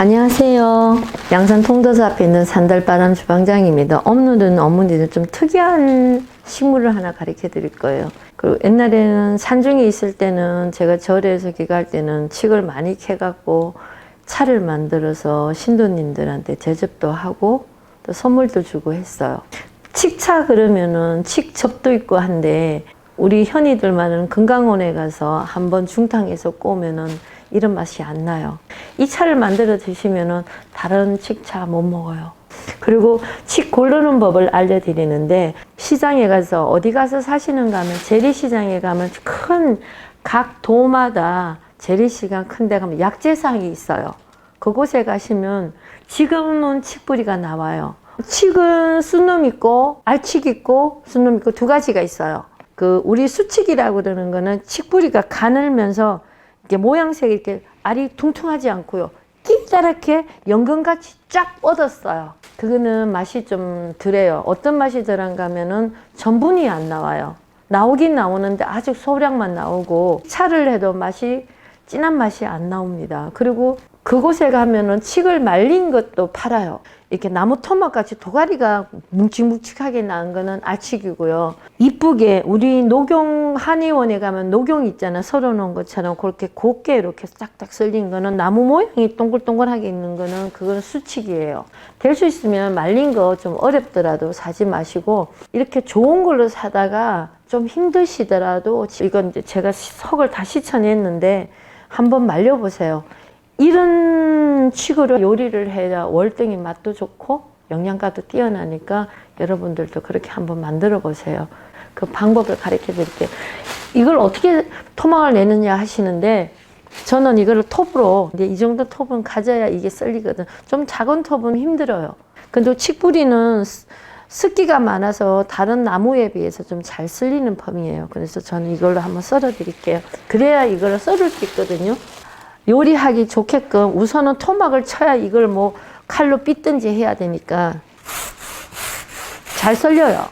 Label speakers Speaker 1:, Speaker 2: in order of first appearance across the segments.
Speaker 1: 안녕하세요. 양산 통도사 앞에 있는 산달바람 주방장입니다. 오늘은 어머니들 좀 특이한 식물을 하나 가르쳐 드릴 거예요. 그리고 옛날에는 산중에 있을 때는 제가 절에서 기가할 때는 칡을 많이 캐갖고 차를 만들어서 신도님들한테 제접도 하고 또 선물도 주고 했어요. 칡차 그러면은 칡접도 있고 한데 우리 현이들만은 건강원에 가서 한번 중탕해서 꼬면은 이런 맛이 안 나요. 이 차를 만들어 드시면은 다른 칡차 못 먹어요. 그리고 칡 고르는 법을 알려드리는데, 시장에 가서 어디 가서 사시는가 하면 재래시장에 가면 큰 각 도마다 재래시장 큰 데 가면 약재상이 있어요. 그곳에 가시면 지금은 칡뿌리가 나와요. 칡은 순놈 있고 알칡 있고 순놈 있고 두 가지가 있어요. 우리 수칡이라고 그러는 거는 칡뿌리가 가늘면서 이렇게 모양색이 이렇게 알이 퉁퉁하지 않고요. 끼다랗게 연근같이 쫙 뻗었어요. 그거는 맛이 좀 덜해요. 어떤 맛이 덜한가 하면은 전분이 안 나와요. 나오긴 나오는데 아주 소량만 나오고, 차를 해도 진한 맛이 안 나옵니다. 그리고 그곳에 가면은 칡을 말린 것도 팔아요. 이렇게 나무 토막같이 도가리가 뭉직뭉직하게 난 거는 알칡이고요. 이쁘게 우리 녹용 한의원에 가면 녹용 있잖아, 썰어놓은 것처럼 그렇게 곱게 이렇게 싹딱 썰린 거는, 나무 모양이 동글동글하게 있는 거는 그거는 수칡이에요. 될 수 있으면 말린 거 좀 어렵더라도 사지 마시고, 이렇게 좋은 걸로 사다가 좀 힘드시더라도, 이건 이제 제가 석을 다 씻어냈는데 한번 말려보세요. 이런 칡으로 요리를 해야 월등히 맛도 좋고 영양가도 뛰어나니까 여러분들도 그렇게 한번 만들어 보세요. 그 방법을 가르쳐 드릴게요. 이걸 어떻게 토막을 내느냐 하시는데, 저는 이거를 톱으로, 이제 이 정도 톱은 가져야 이게 썰리거든. 좀 작은 톱은 힘들어요. 근데 칡뿌리는 습기가 많아서 다른 나무에 비해서 좀 잘 썰리는 펌이에요. 그래서 저는 이걸로 한번 썰어 드릴게요. 그래야 이걸 썰을 수 있거든요. 요리하기 좋게끔 우선은 토막을 쳐야 이걸 뭐 칼로 삐든지 해야 되니까 잘 썰려요.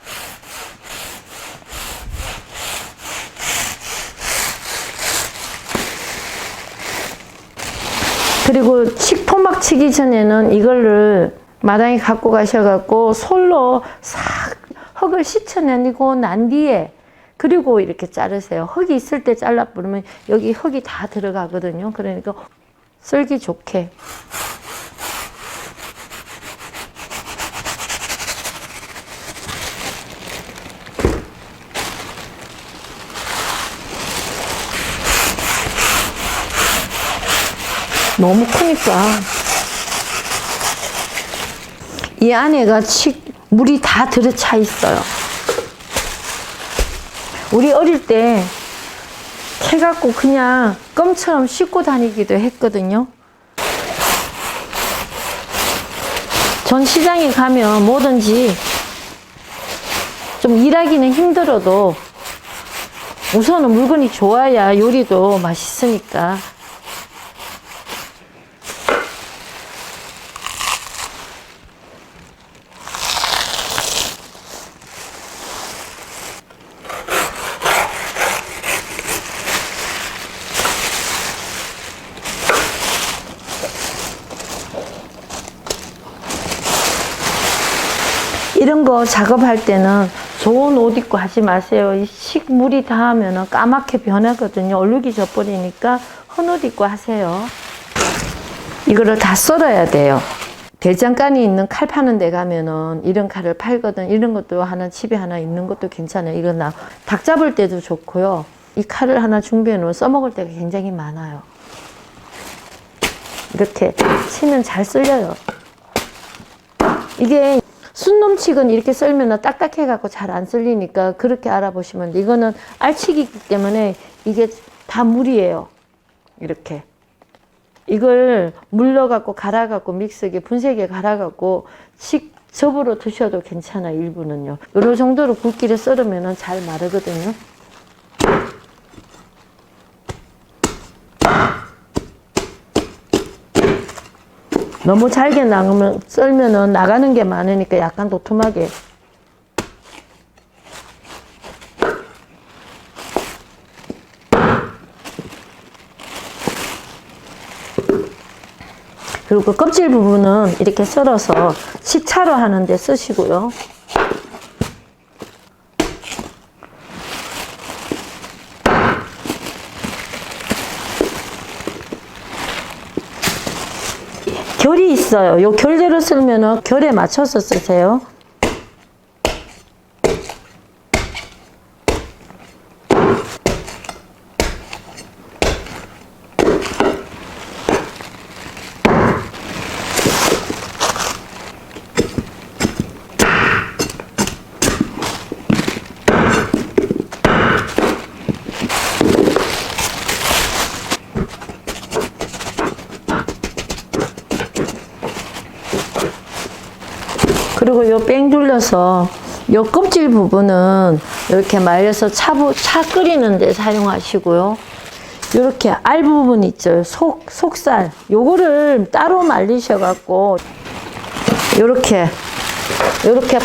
Speaker 1: 그리고 토막 치기 전에는 이거를 마당에 갖고 가셔갖고 솔로 싹 흙을 씻어내고 난 뒤에, 그리고 이렇게 자르세요. 흙이 있을 때 잘라 버리면 여기 흙이 다 들어가거든요. 그러니까 썰기 좋게. 너무 크니까. 이 안에가 물이 다 들어차 있어요. 우리 어릴 때 캐갖고 그냥 껌처럼 씻고 다니기도 했거든요. 전 시장에 가면 뭐든지 좀 일하기는 힘들어도 우선은 물건이 좋아야 요리도 맛있으니까. 이런 거 작업할 때는 좋은 옷 입고 하지 마세요. 이 식물이 닿으면 까맣게 변하거든요. 얼룩이 져버리니까 헌 옷 입고 하세요. 이거를 다 썰어야 돼요. 대장간이 있는 칼 파는 데 가면은 이런 칼을 팔거든. 이런 것도 집에 하나 있는 것도 괜찮아요. 이건 닭 잡을 때도 좋고요. 이 칼을 하나 준비해 놓으면 써먹을 때가 굉장히 많아요. 이렇게 치면 잘 썰려요. 이게 순놈칡은 이렇게 썰면 딱딱해갖고 잘 안 썰리니까 그렇게 알아보시면 돼. 이거는 알칡이기 때문에 이게 다 물이에요. 이렇게. 이걸 물러갖고 갈아갖고 믹서기에 분쇄기에 갈아갖고 칡접으로 드셔도 괜찮아. 일부는요. 이 정도로 굵기를 썰으면 잘 마르거든요. 너무 잘게 썰면은 나가는 게 많으니까 약간 도톰하게. 그리고 껍질 부분은 이렇게 썰어서 식차로 하는데 쓰시고요. 결이 있어요. 요 결대로 쓰면은 결에 맞춰서 쓰세요. 그리고 요 뺑 둘러서 요 껍질 부분은 이렇게 말려서 차 끓이는 데 사용하시고요. 이렇게 알 부분 있죠. 속살. 요거를 따로 말리셔갖고, 요렇게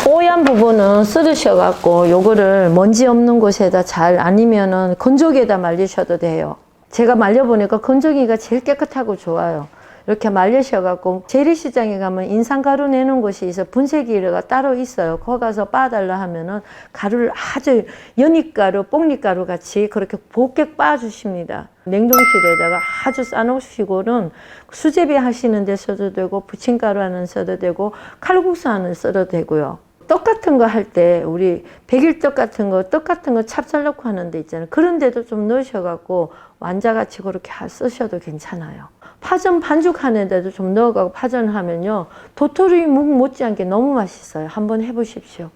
Speaker 1: 뽀얀 부분은 썰으셔갖고, 요거를 먼지 없는 곳에다 아니면은 건조기에다 말리셔도 돼요. 제가 말려보니까 건조기가 제일 깨끗하고 좋아요. 이렇게 말리셔갖고 재래시장에 가면 인삼가루 내는 곳이 있어. 분쇄기가 따로 있어요. 거기 가서 빻아달라 하면은 가루를 아주 연잎가루, 뽕잎가루 같이 그렇게 곱게 빻아주십니다. 냉동실에다가 아주 싸놓으시고는 수제비 하시는 데 써도 되고, 부침가루 하는 써도 되고, 칼국수 하는 써도 되고요. 떡 같은 거 할 때 우리 백일떡 같은 거, 떡 같은 거 찹쌀 넣고 하는 데 있잖아요. 그런 데도 좀 넣으셔갖고 완자같이 그렇게 쓰셔도 괜찮아요. 파전 반죽하는 데도 좀 넣어가고 파전하면요, 도토리 묵 못지않게 너무 맛있어요. 한번 해보십시오.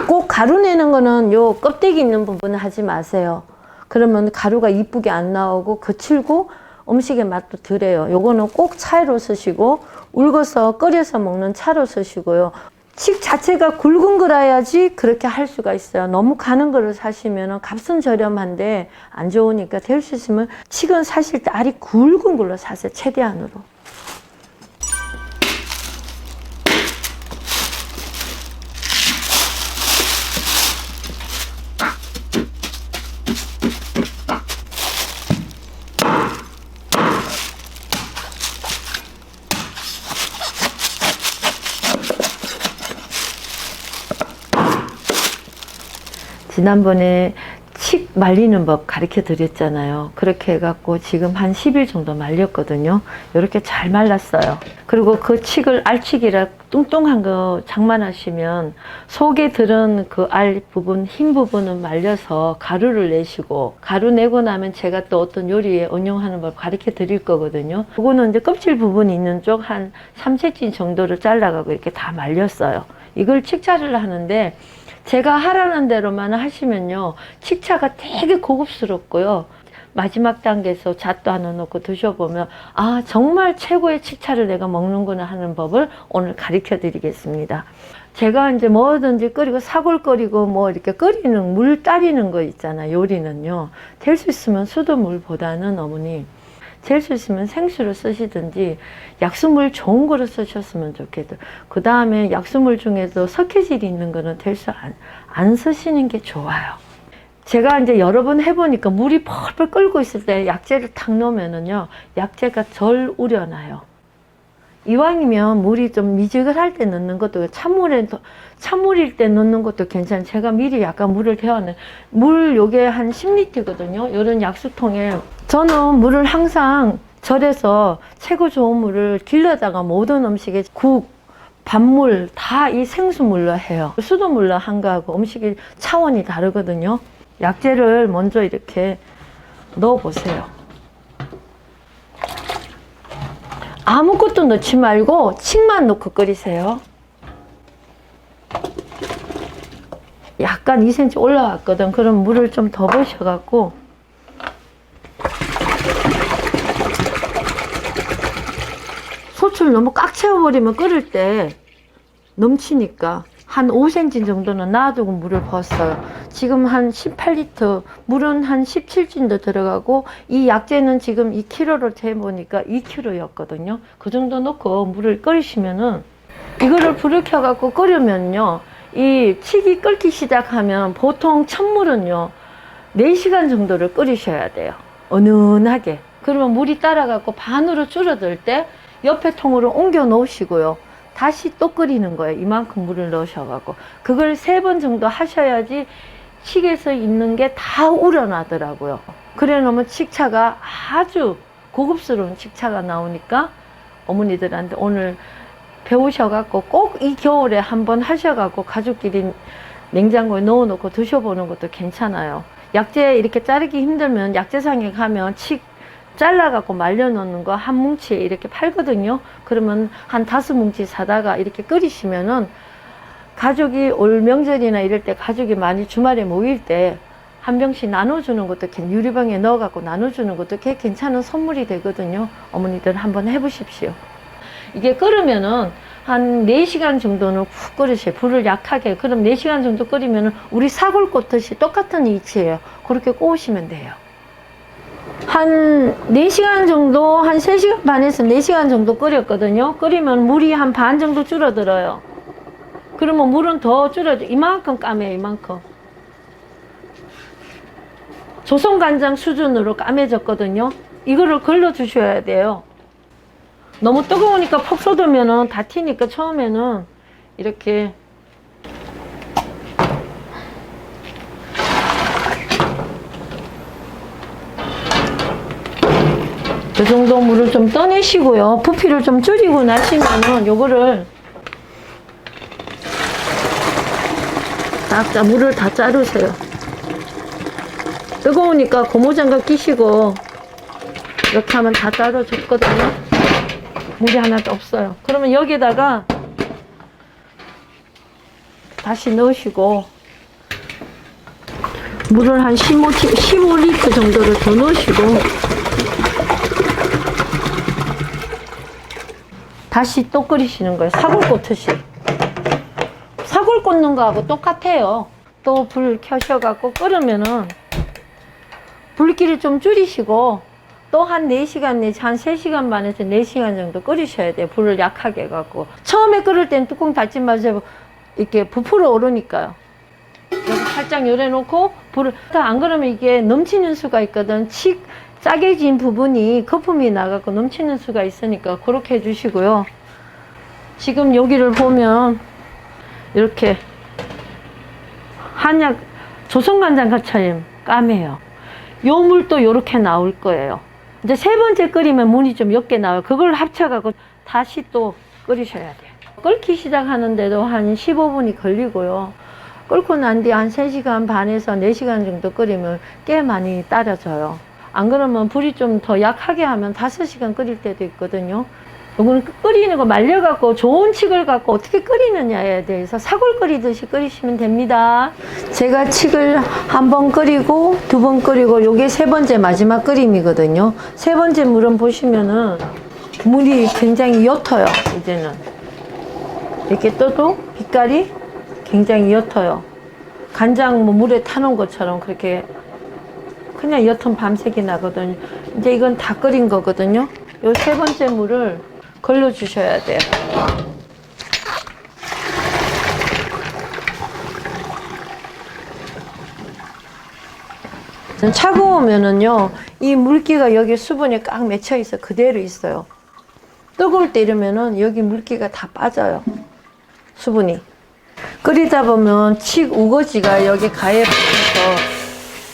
Speaker 1: 꼭 가루 내는 거는 요 껍데기 있는 부분은 하지 마세요. 그러면 가루가 이쁘게 안 나오고 거칠고 음식의 맛도 덜해요. 요거는 꼭 차로 쓰시고, 울궈서 끓여서 먹는 차로 쓰시고요. 칡 자체가 굵은 거라야지 그렇게 할 수가 있어요. 너무 가는 거를 사시면 값은 저렴한데 안 좋으니까 될 수 있으면 칡은 사실 때 알이 굵은 걸로 사세요. 최대한으로. 지난번에 칡 말리는 법 가르쳐 드렸잖아요. 그렇게 해갖고 지금 한 10일 정도 말렸거든요. 이렇게 잘 말랐어요. 그리고 그 칡을 알칡이라 뚱뚱한 거 장만하시면 속에 들은 그 알 부분, 흰 부분은 말려서 가루를 내시고, 가루 내고 나면 제가 또 어떤 요리에 응용하는 법 가르쳐 드릴 거거든요. 그거는 이제 껍질 부분이 있는 쪽 한 3cm 정도를 잘라가고 이렇게 다 말렸어요. 이걸 칡차를 하는데, 제가 하라는 대로만 하시면요, 칡차가 되게 고급스럽고요. 마지막 단계에서 잣도 하나 넣고 드셔보면, 아, 정말 최고의 칡차를 내가 먹는구나 하는 법을 오늘 가르쳐 드리겠습니다. 제가 이제 뭐든지 끓이고 사골 끓이고 뭐 이렇게 끓이는 물 따리는 거 있잖아요. 요리는요, 될 수 있으면 수돗물보다는 어머니, 될 수 있으면 생수를 쓰시든지 약수물 좋은 거를 쓰셨으면 좋겠어요. 그 다음에 약수물 중에도 석회질이 있는 거는 될 수 안 쓰시는 게 좋아요. 제가 이제 여러 번 해보니까 물이 펄펄 끓고 있을 때 약재를 탁 넣으면은요, 약재가 덜 우려나요. 이왕이면 물이 좀 미지근할 때 넣는 것도, 찬물일 때 넣는 것도 괜찮아요. 제가 미리 약간 물을 데워내. 물 요게 한 10리터거든요. 이런 약수통에. 저는 물을 항상 절여서 최고 좋은 물을 길러다가 모든 음식에 국, 밥물 다 이 생수물로 해요. 수돗물로 한 거하고 음식이 차원이 다르거든요. 약재를 먼저 이렇게 넣어 보세요. 아무것도 넣지 말고 칡만 넣고 끓이세요. 약간 2cm 올라왔거든. 그럼 물을 좀 더 부으셔갖고, 소출 너무 꽉 채워버리면 끓을 때 넘치니까 한 5cm 정도는 놔두고 물을 부었어요. 지금 한 18리터, 물은 한 17진도 들어가고, 이 약재는 지금 2kg로 재보니까 2kg였거든요. 그 정도 넣고 물을 끓이시면은, 이거를 불을 켜갖고 끓이면요, 이 칡이 끓기 시작하면 보통 찬물은요 4시간 정도를 끓이셔야 돼요. 은은하게. 그러면 물이 따라갖고 반으로 줄어들 때 옆에 통으로 옮겨 놓으시고요. 다시 또 끓이는 거예요. 이만큼 물을 넣으셔갖고. 그걸 3번 정도 하셔야지 칡에서 있는 게 다 우러나더라고요. 그래 놓으면 칡차가 아주 고급스러운 칡차가 나오니까 어머니들한테 오늘 배우셔갖고 꼭 이 겨울에 한번 하셔갖고 가족끼리 냉장고에 넣어놓고 드셔보는 것도 괜찮아요. 약재 이렇게 자르기 힘들면 약재상에 가면 칡 잘라갖고 말려놓는 거 한 뭉치에 이렇게 팔거든요. 그러면 한 5뭉치 사다가 이렇게 끓이시면은 가족이 올 명절이나 이럴 때 가족이 많이 주말에 모일 때 한 병씩 나눠주는 것도 유리병에 넣어갖고 나눠주는 것도 꽤 괜찮은 선물이 되거든요. 어머니들 한번 해보십시오. 이게 끓으면은 한 4시간 정도는 푹 끓이세요. 불을 약하게. 그럼 4시간 정도 끓이면은 우리 사골 꽂듯이 똑같은 위치예요. 그렇게 구우시면 돼요. 한 4시간 정도, 한 3시간 반에서 4시간 정도 끓였거든요. 끓이면 물이 한 반 정도 줄어들어요. 그러면 물은 더 줄어져. 이만큼 까매요, 이만큼. 조선간장 수준으로 까매졌거든요. 이거를 걸러 주셔야 돼요. 너무 뜨거우니까 푹 쏟으면은 다 튀니까 처음에는 이렇게 이 정도 물을 좀 떠내시고요. 부피를 좀 줄이고 나시면은 요거를 딱 물을 다 자르세요. 뜨거우니까 고무장갑 끼시고 이렇게 하면 다 자르졌거든요. 물이 하나도 없어요. 그러면 여기다가 다시 넣으시고 물을 한 15리터 정도를 더 넣으시고 다시 또 끓이시는 거예요. 사골 꽂듯이. 사골 꽂는 거하고 똑같아요. 또 불 켜셔갖고 끓으면은 불길을 좀 줄이시고 또 한 4시간 내지 한 3시간 반에서 4시간 정도 끓이셔야 돼요. 불을 약하게 해갖고. 처음에 끓을 땐 뚜껑 닫지 마세요. 이렇게 부풀어 오르니까요. 여기 살짝 열어놓고 불을, 안 그러면 이게 넘치는 수가 있거든. 짜게 진 부분이 거품이 나가고 넘치는 수가 있으니까 그렇게 해주시고요. 지금 여기를 보면 이렇게 한약 조선간장처럼 까매요. 요 물도 이렇게 나올 거예요. 이제 3번째 끓이면 물이 좀 옅게 나와요. 그걸 합쳐갖고 다시 또 끓이셔야 돼요. 끓기 시작하는데도 한 15분이 걸리고요. 끓고 난 뒤 한 3시간 반에서 4시간 정도 끓이면 꽤 많이 따라져요. 안 그러면 불이 좀 더 약하게 하면 5시간 끓일 때도 있거든요. 이거는 끓이는 거 말려갖고 좋은 칡을 갖고 어떻게 끓이느냐에 대해서 사골 끓이듯이 끓이시면 됩니다. 제가 칡을 1번 끓이고 2번 끓이고 요게 3번째 마지막 끓임이거든요. 3번째 물은 보시면은 물이 굉장히 옅어요. 이제는 이렇게 떠도 빛깔이 굉장히 옅어요. 간장 뭐 물에 타놓은 것처럼 그렇게 그냥 옅은 밤색이 나거든요. 이제 이건 다 끓인 거거든요. 요 3번째 물을 걸러 주셔야 돼요. 차가우면은요, 이 물기가 여기 수분이 꽉 맺혀 있어 그대로 있어요. 뜨거울 때 이러면은 여기 물기가 다 빠져요. 수분이. 끓이다 보면 칡 우거지가 여기 가에 붙어서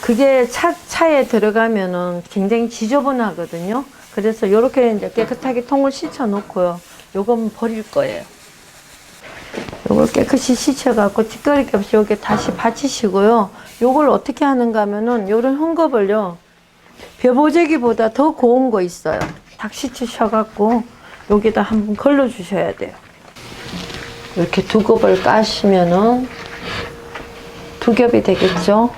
Speaker 1: 그게 차에 들어가면은 굉장히 지저분하거든요. 그래서 이렇게 이제 깨끗하게 통을 씻어 놓고요. 요건 버릴 거예요. 요걸 깨끗이 씻어갖고 찌꺼기 없이 여기 다시 받치시고요. 요걸 어떻게 하는가 하면은 요런 헝겊을요, 벼보재기보다 더 고운 거 있어요. 탁 씻으셔갖고 여기다 한번 걸러 주셔야 돼요. 이렇게 2겹을 까시면은 2겹이 되겠죠.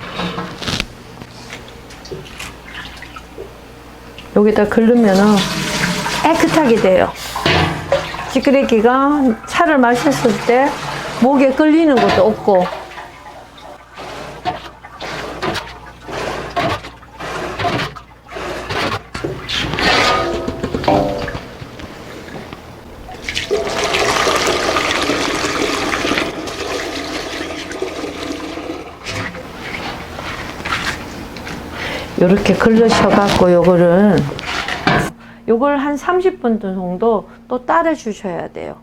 Speaker 1: 여기다 걸르면은 깨끗하게 돼요. 찌끄레기가 차를 마셨을 때 목에 걸리는 것도 없고. 요렇게 걸러셔갖고 요걸 한 30분 정도 또 따라 주셔야 돼요.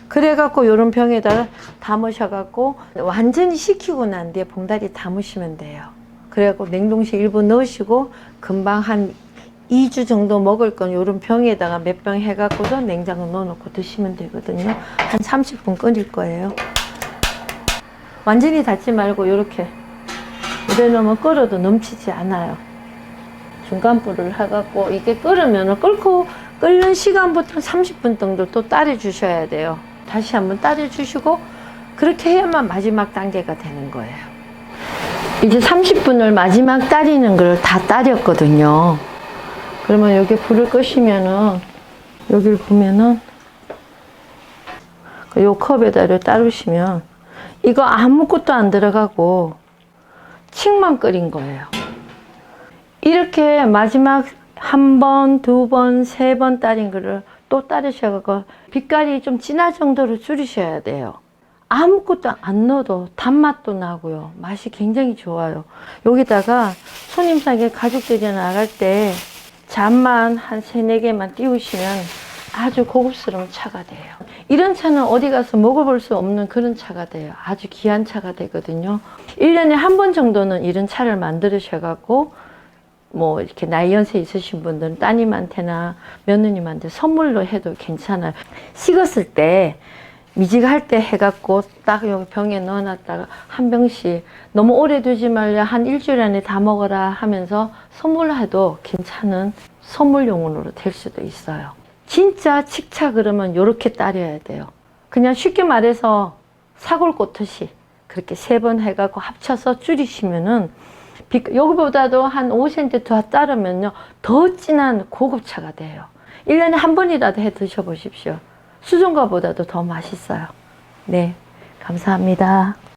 Speaker 1: 그래갖고 요런 병에다가 담으셔갖고 완전히 식히고 난 뒤에 봉다리 담으시면 돼요. 그래갖고 냉동실 일부 넣으시고 금방 한 2주 정도 먹을 건 요런 병에다가 몇 병 해갖고서 냉장고 넣어놓고 드시면 되거든요. 한 30분 끓일 거예요. 완전히 닫지 말고 요렇게 물에 넣으면 끓어도 넘치지 않아요. 중간 불을 해갖고 이게 끓으면 끓는 시간부터 30분 정도 또 따려 주셔야 돼요. 다시 한번 따려 주시고 그렇게 해야만 마지막 단계가 되는 거예요. 이제 30분을 마지막 따리는 걸 다 따렸거든요. 그러면 여기 불을 끄시면은 여기를 보면은 요 컵에다를 따르시면 이거 아무것도 안 들어가고 칡만 끓인 거예요. 이렇게 마지막 한 번, 두 번, 세 번 따린 거를 또 따르셔서 빛깔이 좀 진할 정도로 줄이셔야 돼요. 아무것도 안 넣어도 단맛도 나고요. 맛이 굉장히 좋아요. 여기다가 손님상에 가족들이 나갈 때 잔만 한 3, 4개만 띄우시면 아주 고급스러운 차가 돼요. 이런 차는 어디 가서 먹어볼 수 없는 그런 차가 돼요. 아주 귀한 차가 되거든요. 1년에 한 번 정도는 이런 차를 만들으셔갖고 뭐 이렇게 나이 연세 있으신 분들은 따님한테나 며느님한테 선물로 해도 괜찮아요. 식었을 때 미지할 때 해갖고 딱 여기 병에 넣어놨다가 한 병씩 너무 오래 두지 말려 한 일주일 안에 다 먹어라 하면서 선물해도 괜찮은 선물용으로 될 수도 있어요. 진짜 칡차 그러면 이렇게 따려야 돼요. 그냥 쉽게 말해서 사골 꽂듯이 그렇게 3번 해갖고 합쳐서 줄이시면은 여기보다도 한 5cm 더 따르면요 더 진한 고급차가 돼요. 1년에 한 번이라도 해 드셔보십시오. 수정과보다도 더 맛있어요. 네, 감사합니다.